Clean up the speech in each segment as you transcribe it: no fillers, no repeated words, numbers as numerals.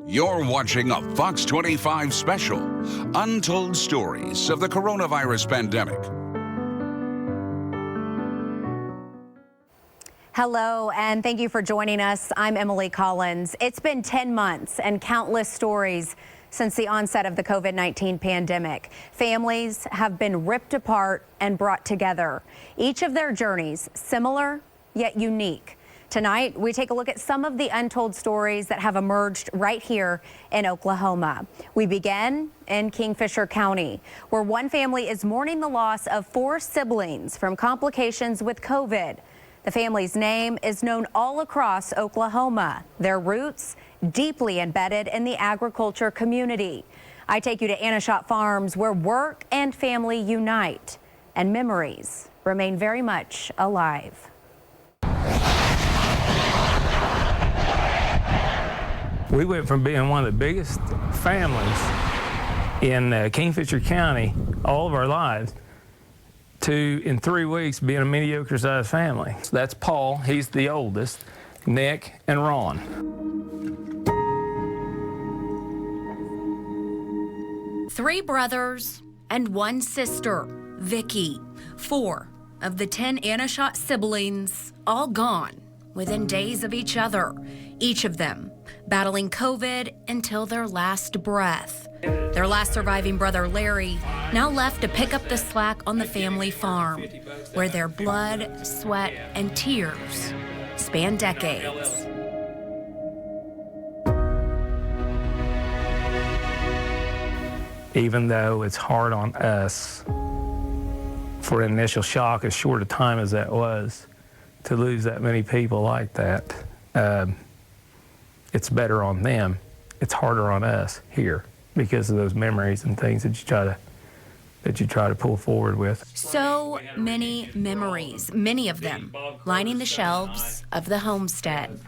You're watching a Fox 25 special, Untold Stories of the Coronavirus Pandemic. Hello, and thank you for joining us. I'm Emily Collins. It's been 10 months and countless stories since the onset of the COVID-19 pandemic. Families have been ripped apart and brought together. Each of their journeys similar yet unique. Tonight, we take a look at some of the untold stories that have emerged right here in Oklahoma. We begin in Kingfisher County, where one family is mourning the loss of 4 siblings from complications with COVID. The family's name is known all across Oklahoma. Their roots deeply embedded in the agriculture community. I take you to Anashot Farms, where work and family unite, and memories remain very much alive. We went from being one of the biggest families in Kingfisher County all of our lives to, in 3 weeks, being a mediocre-sized family. So that's Paul, he's the oldest, Nick, and Ron. Three brothers and one sister, Vicky. 4 of the 10 Anashot siblings, all gone within days of each other, each of them battling COVID until their last breath. Their last surviving brother, Larry, now left to pick up the slack on the family farm, where their blood, sweat, and tears span decades. Even though it's hard on us for an initial shock, as short a time as that was, to lose that many people like that, it's better on them. It's harder on us here because of those memories and things that you try to pull forward with. So many memories, many of them lining the shelves of the homestead.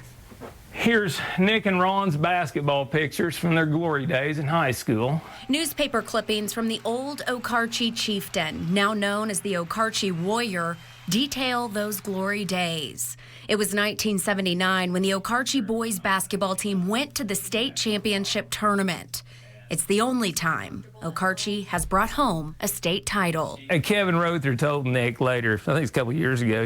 Here's Nick and Ron's basketball pictures from their glory days in high school. Newspaper clippings from the old Okarche chieftain, now known as the Okarche warrior, detail those glory days. It was 1979 when the Okarche boys basketball team went to the state championship tournament. It's the only time Okarche has brought home a state title. And Kevin Rother told Nick later, I think it's a couple of years ago,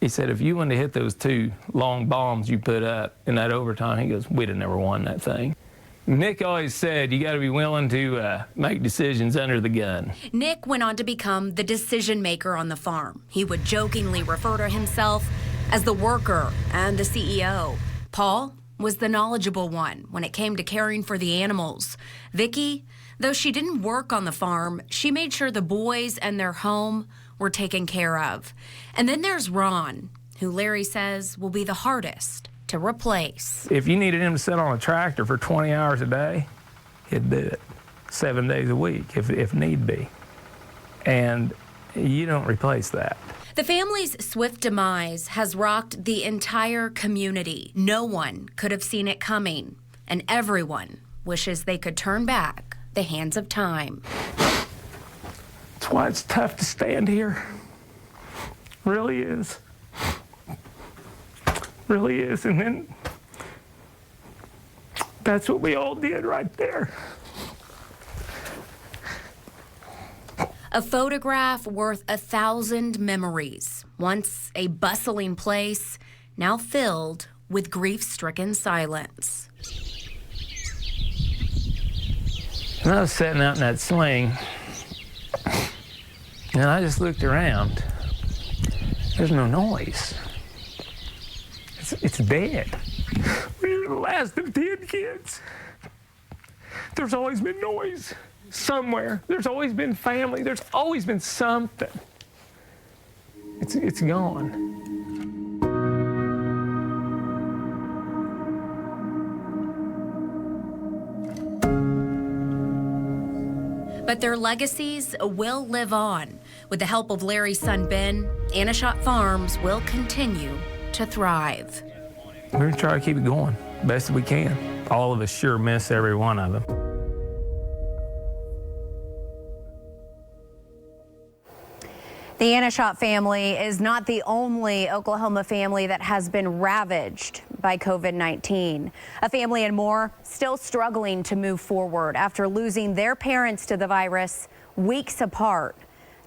he said, if you wanted to hit those 2 long bombs you put up in that overtime, he goes, we'd have never won that thing. Nick always said you got to be willing to make decisions under the gun. Nick went on to become the decision maker on the farm. He would jokingly refer to himself as the worker and the CEO. Paul was the knowledgeable one when it came to caring for the animals. Vicky, though she didn't work on the farm, she made sure the boys and their home were taken care of. And then there's Ron, who Larry says will be the hardest to replace. If you needed him to sit on a tractor for 20 hours a day, he'd do it 7 days a week if need be. And you don't replace that. The family's swift demise has rocked the entire community. No one could have seen it coming, and everyone wishes they could turn back the hands of time. That's why it's tough to stand here. Really is. Really is. And then that's what we all did right there. A photograph worth 1,000 memories. Once a bustling place, now filled with grief-stricken silence. And I was sitting out in that swing, and I just looked around. There's no noise. It's dead. We're the last of 10 kids. There's always been noise somewhere. There's always been family. There's always been something. It's gone. But their legacies will live on. With the help of Larry's son, Ben, Anashot Farms will continue to thrive. We're going to try to keep it going best we can. All of us sure miss every one of them. The Anashot family is not the only Oklahoma family that has been ravaged by COVID-19. A family and more still struggling to move forward after losing their parents to the virus weeks apart.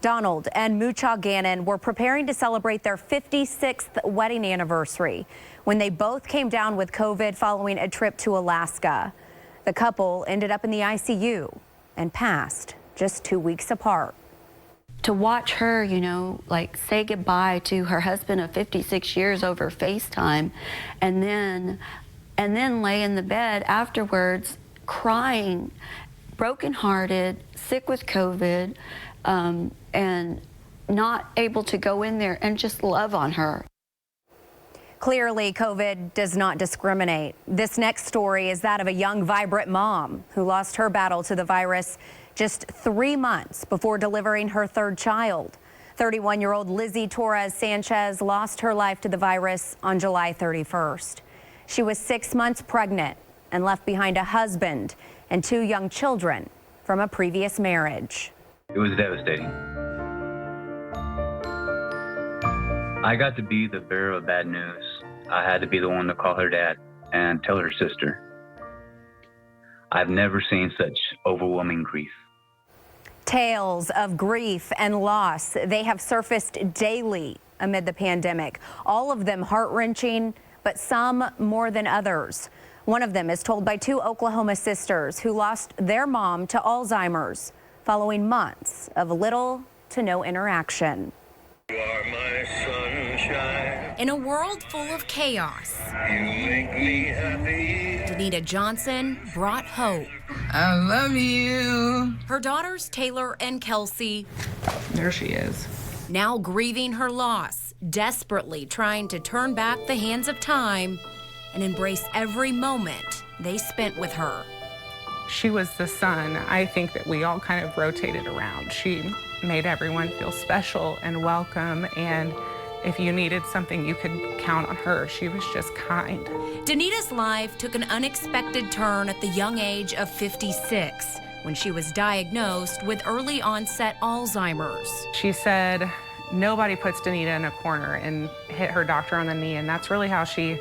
Donald and Mucha Gannon were preparing to celebrate their 56th wedding anniversary when they both came down with COVID following a trip to Alaska. The couple ended up in the ICU and passed just 2 weeks apart. To watch her, like say goodbye to her husband of 56 years over FaceTime and then lay in the bed afterwards crying, brokenhearted, sick with COVID, and not able to go in there and just love on her. Clearly, COVID does not discriminate. This next story is that of a young, vibrant mom who lost her battle to the virus just 3 months before delivering her third child. 31-year-old Lizzie Torres Sanchez lost her life to the virus on July 31st. She was 6 months pregnant and left behind a husband and 2 young children from a previous marriage. It was devastating. I got to be the bearer of bad news. I had to be the one to call her dad and tell her sister. I've never seen such overwhelming grief. Tales of grief and loss, they have surfaced daily amid the pandemic. All of them heart-wrenching, but some more than others. One of them is told by 2 Oklahoma sisters who lost their mom to Alzheimer's following months of little to no interaction. You are my sunshine. In a world full of chaos, You make me happy. Danita Johnson brought hope. I love you. Her daughters Taylor and Kelsey, There she is. now grieving her loss, desperately trying to turn back the hands of time and embrace every moment they spent with her. She was the sun. I think that we all kind of rotated around. She made everyone feel special and welcome, and if you needed something, you could count on her. She was just kind. Danita's life took an unexpected turn at the young age of 56 when she was diagnosed with early onset Alzheimer's. She said nobody puts Danita in a corner and hit her doctor on the knee, and that's really how she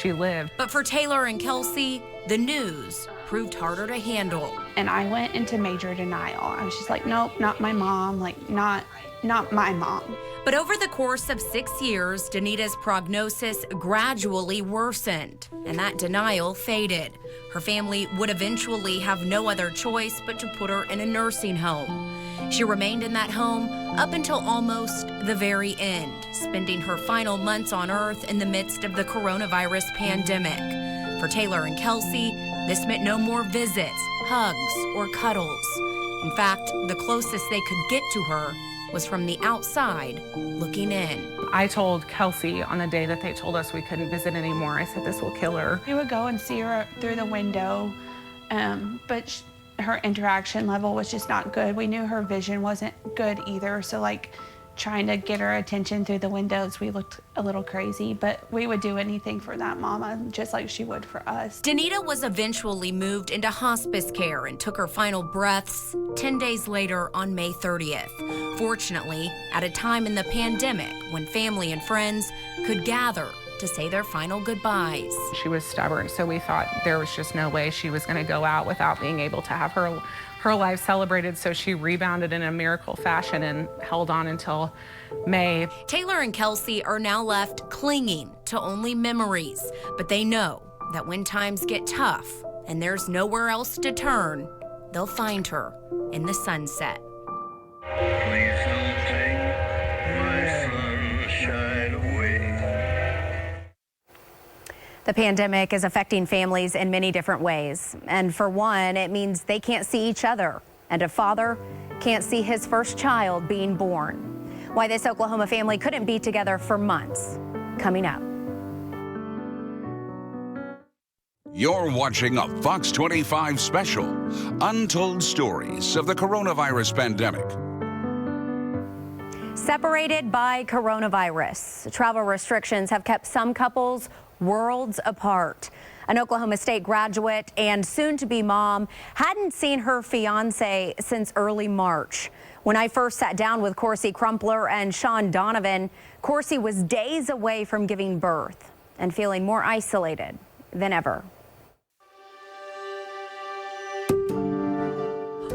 lived. But for Taylor and Kelsey, the news proved harder to handle. And I went into major denial. I was just like, nope, not my mom, like not my mom. But over the course of 6 years, Danita's prognosis gradually worsened, and that denial faded. Her family would eventually have no other choice but to put her in a nursing home. She remained in that home up until almost the very end, spending her final months on Earth in the midst of the coronavirus pandemic. For Taylor and Kelsey, this meant no more visits, hugs, or cuddles. In fact, the closest they could get to her was from the outside, looking in. I told Kelsey on the day that they told us we couldn't visit anymore, I said, this will kill her. We would go and see her through the window, but her interaction level was just not good. We knew her vision wasn't good either, so like trying to get her attention through the windows, we looked a little crazy, but we would do anything for that mama, just like she would for us. Danita was eventually moved into hospice care and took her final breaths 10 days later on May 30th. Fortunately, at a time in the pandemic when family and friends could gather to say their final goodbyes. She was stubborn, so we thought there was just no way she was going to go out without being able to have her life celebrated, so she rebounded in a miracle fashion and held on until May. Taylor and Kelsey are now left clinging to only memories, but they know that when times get tough and there's nowhere else to turn, they'll find her in the sunset. Please don't take my sunshine away. The pandemic is affecting families in many different ways. And for one, it means they can't see each other, and a father can't see his first child being born. Why this Oklahoma family couldn't be together for months. Coming up. You're watching a Fox 25 special, Untold Stories of the Coronavirus Pandemic. Separated by coronavirus, travel restrictions have kept some couples worlds apart. An Oklahoma State graduate and soon-to-be mom hadn't seen her fiance since early March. When I first sat down with Corsi Crumpler and Sean Donovan, Corsi was days away from giving birth. and feeling more isolated than ever.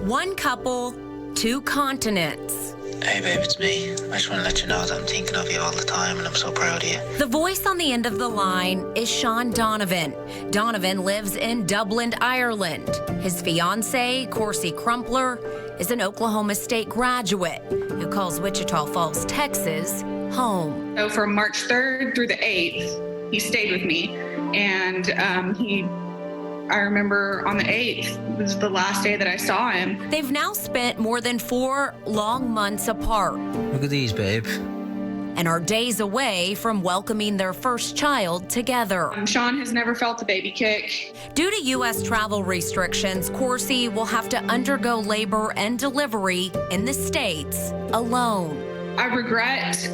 One couple, two continents. Hey babe, it's me. I just want to let you know that I'm thinking of you all the time and I'm so proud of you. The voice on the end of the line is Sean Donovan. Donovan lives in Dublin, Ireland. His fiancée, Corsie Crumpler, is an Oklahoma State graduate who calls Wichita Falls, Texas, home. So from March 3rd through the 8th, he stayed with me. And I remember on the 8th was the last day that I saw him. They've now spent more than 4 long months apart. Look at these, babe. And are days away from welcoming their first child together. Sean has never felt a baby kick. Due to U.S. travel restrictions, Corsie will have to undergo labor and delivery in the States alone. I regret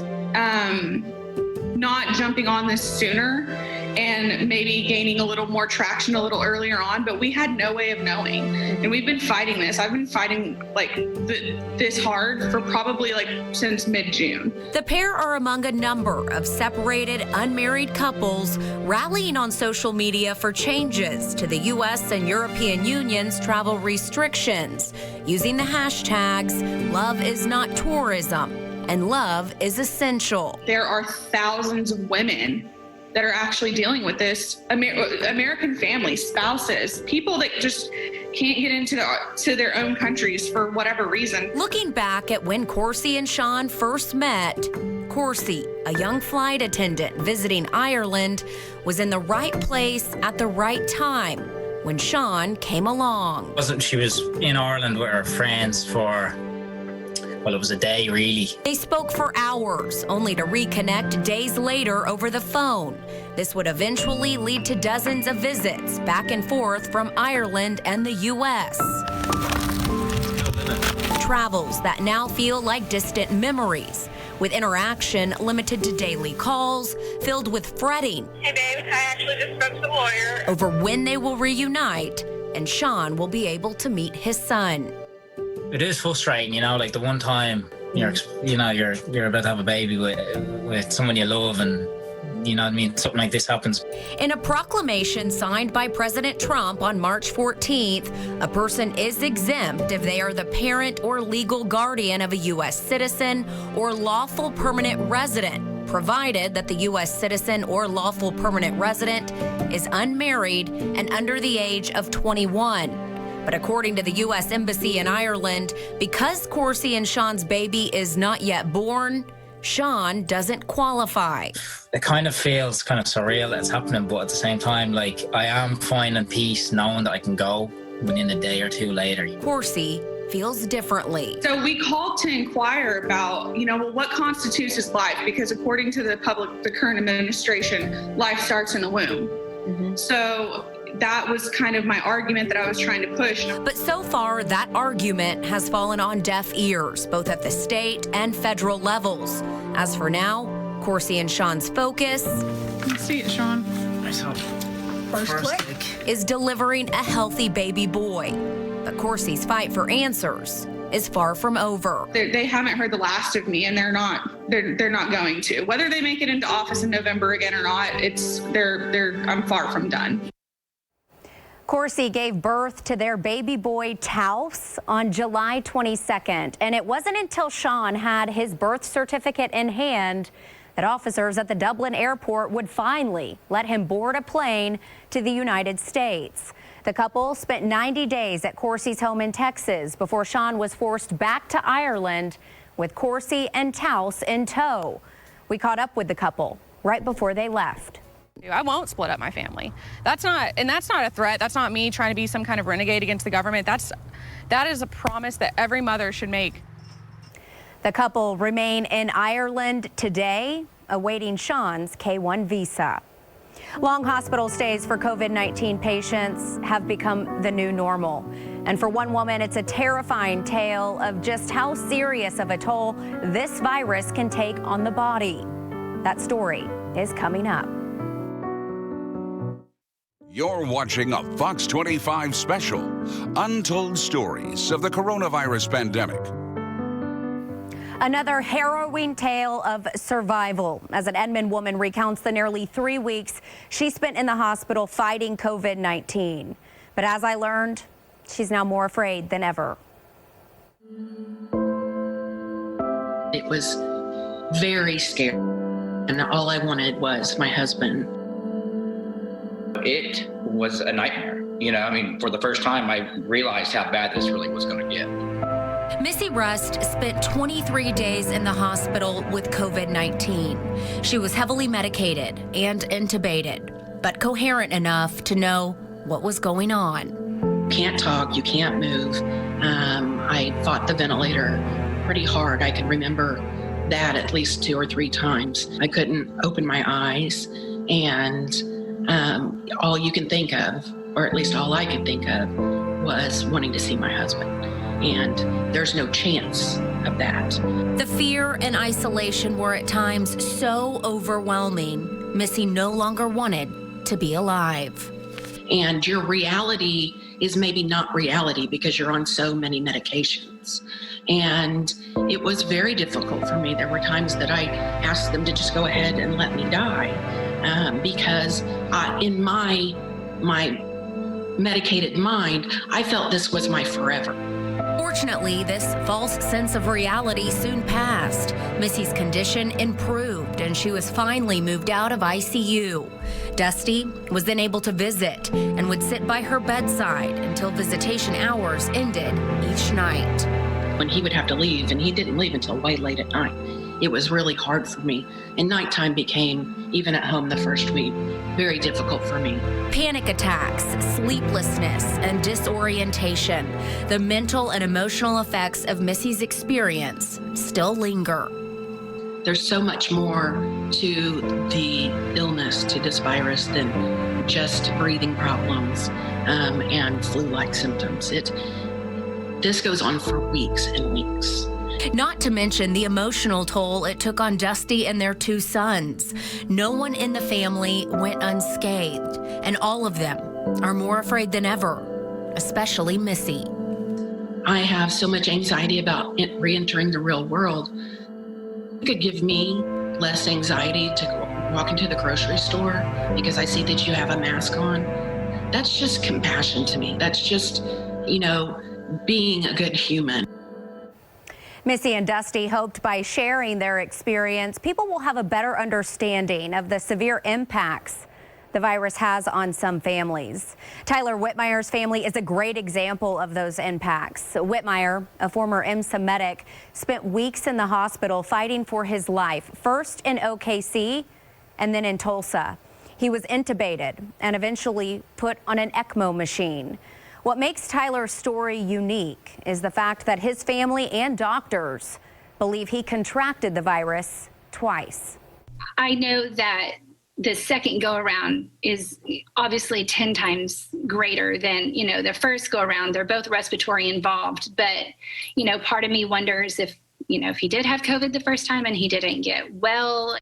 not jumping on this sooner and maybe gaining a little more traction a little earlier on, but we had no way of knowing. And we've been fighting this. I've been fighting this hard for probably since mid-June. The pair are among a number of separated, unmarried couples rallying on social media for changes to the U.S. and European Union's travel restrictions, using the hashtags #LoveIsNotTourism and Love is Essential. There are thousands of women that are actually dealing with this. American families, spouses, people that just can't get into their own countries for whatever reason. Looking back at when Corsie and Sean first met, Corsie, a young flight attendant visiting Ireland, was in the right place at the right time when Sean came along. She was in Ireland with her friends for, well, it was a day, really. They spoke for hours, only to reconnect days later over the phone. This would eventually lead to dozens of visits back and forth from Ireland and the U.S. Travels that now feel like distant memories, with interaction limited to daily calls, filled with fretting. Hey babe, I actually just spoke to the lawyer. Over when they will reunite, and Sean will be able to meet his son. It is frustrating, the one time you're about to have a baby with someone you love, and something like this happens. In a proclamation signed by President Trump on March 14th, a person is exempt if they are the parent or legal guardian of a U.S. citizen or lawful permanent resident, provided that the U.S. citizen or lawful permanent resident is unmarried and under the age of 21. But according to the U.S. Embassy in Ireland, because Corsie and Sean's baby is not yet born, Sean doesn't qualify. It kind of feels kind of surreal that it's happening, but at the same time, I am finding peace knowing that I can go within a day or two later. Corsie feels differently. So we called to inquire about, what constitutes as life, because according to the current administration, life starts in the womb. Mm-hmm. So that was kind of my argument that I was trying to push. But so far, that argument has fallen on deaf ears, both at the state and federal levels. As for now, Corsie and Sean's focus See it, Sean. First click is delivering a healthy baby boy. But Corsie's fight for answers is far from over. They haven't heard the last of me, and they're not going to. Whether they make it into office in November again or not, I'm far from done. Corsie gave birth to their baby boy Taus on July 22nd, and it wasn't until Sean had his birth certificate in hand that officers at the Dublin airport would finally let him board a plane to the United States. The couple spent 90 days at Corsie's home in Texas before Sean was forced back to Ireland with Corsie and Taus in tow. We caught up with the couple right before they left. I won't split up my family. That's not a threat. That's not me trying to be some kind of renegade against the government. That is a promise that every mother should make. The couple remain in Ireland today, awaiting Sean's K-1 visa. Long hospital stays for COVID-19 patients have become the new normal. And for one woman, it's a terrifying tale of just how serious of a toll this virus can take on the body. That story is coming up. You're watching a Fox 25 special, Untold Stories of the Coronavirus Pandemic. Another harrowing tale of survival as an Edmond woman recounts the nearly 3 weeks she spent in the hospital fighting COVID-19. But as I learned, she's now more afraid than ever. It was very scary, and all I wanted was my husband. It was a nightmare. For the first time, I realized how bad this really was going to get. Missy Rust spent 23 days in the hospital with COVID-19. She was heavily medicated and intubated, but coherent enough to know what was going on. You can't talk, you can't move. I fought the ventilator pretty hard. I can remember that at least 2 or 3 times. I couldn't open my eyes, and all you can think of, or at least all I could think of, was wanting to see my husband. And there's no chance of that. The fear and isolation were at times so overwhelming, Missy no longer wanted to be alive. And your reality is maybe not reality because you're on so many medications. And it was very difficult for me. There were times that I asked them to just go ahead and let me die because in my medicated mind, I felt this was my forever. Fortunately, this false sense of reality soon passed. Missy's condition improved, and she was finally moved out of ICU. Dusty was then able to visit and would sit by her bedside until visitation hours ended each night. When he would have to leave, and he didn't leave until way late at night, it was really hard for me. And nighttime became, even at home the first week, very difficult for me. Panic attacks, sleeplessness, and disorientation. The mental and emotional effects of Missy's experience still linger. There's so much more to the illness, to this virus, than just breathing problems and flu-like symptoms. This goes on for weeks and weeks. Not to mention the emotional toll it took on Dusty and their 2 sons. No one in the family went unscathed, and all of them are more afraid than ever, especially Missy. I have so much anxiety about re-entering the real world. It could give me less anxiety to walk into the grocery store because I see that you have a mask on. That's just compassion to me. That's just, being a good human. Missy and Dusty hoped by sharing their experience, people will have a better understanding of the severe impacts the virus has on some families. Tyler Whitmire's family is a great example of those impacts. Whitmire, a former IMSA medic, spent weeks in the hospital fighting for his life, first in OKC and then in Tulsa. He was intubated and eventually put on an ECMO machine. What makes Tyler's story unique is the fact that his family and doctors believe he contracted the virus twice. I know that the second go around is obviously 10 times greater than, the first go around. They're both respiratory involved, but, part of me wonders if he did have COVID the first time and he didn't get well.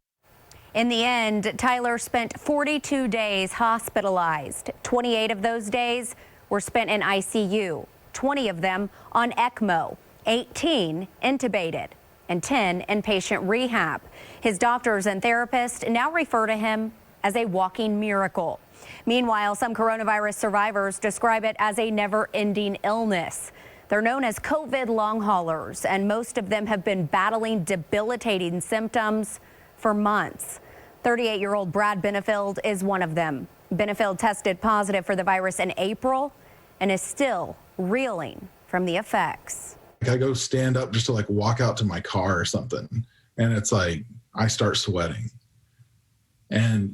In the end, Tyler spent 42 days hospitalized. 28 of those days were spent in ICU, 20 of them on ECMO, 18 intubated, and 10 inpatient rehab. His doctors and therapists now refer to him as a walking miracle. Meanwhile, some coronavirus survivors describe it as a never-ending illness. They're known as COVID long haulers, and most of them have been battling debilitating symptoms for months. 38-year-old Brad Benefield is one of them. Benefield tested positive for the virus in April and is still reeling from the effects. I go stand up just to walk out to my car or something, and it's I start sweating. And,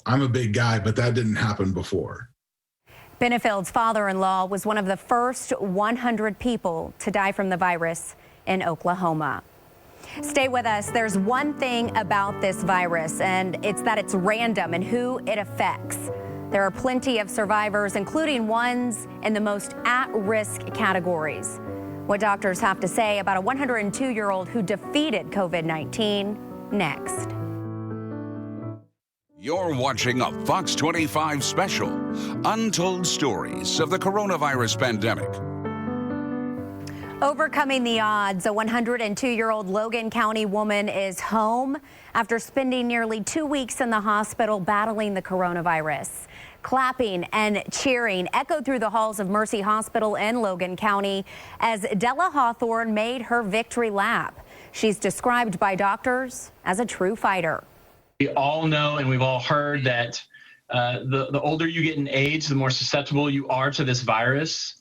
I'm a big guy, but that didn't happen before. Benefield's father-in-law was one of the first 100 people to die from the virus in Oklahoma. Stay with us. There's one thing about this virus, and it's that it's random in who it affects. There are plenty of survivors, including ones in the most at-risk categories. What doctors have to say about a 102-year-old who defeated COVID-19 next. You're watching a Fox 25 special, Untold Stories of the Coronavirus Pandemic. Overcoming the odds, a 102-year-old Logan County woman is home after spending nearly 2 weeks in the hospital battling the coronavirus. Clapping and cheering echoed through the halls of Mercy Hospital in Logan County as Della Hawthorne made her victory lap. She's described by doctors as a true fighter. We all know and we've all heard that the older you get in age, the more susceptible you are to this virus.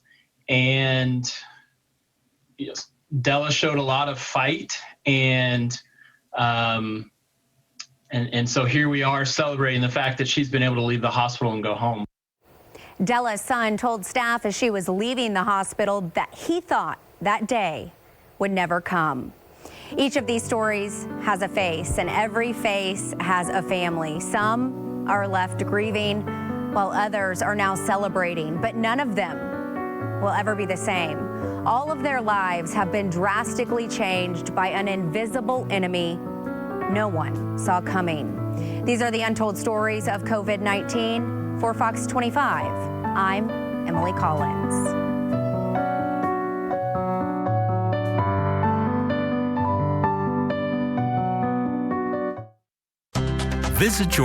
And yes, Della showed a lot of fight, and so here we are celebrating the fact that she's been able to leave the hospital and go home. Della's son told staff as she was leaving the hospital that he thought that day would never come. Each of these stories has a face, and every face has a family. Some are left grieving, while others are now celebrating, but none of them will ever be the same. All of their lives have been drastically changed by an invisible enemy no one saw coming. These are the untold stories of COVID-19. For Fox 25, I'm Emily Collins. Visit your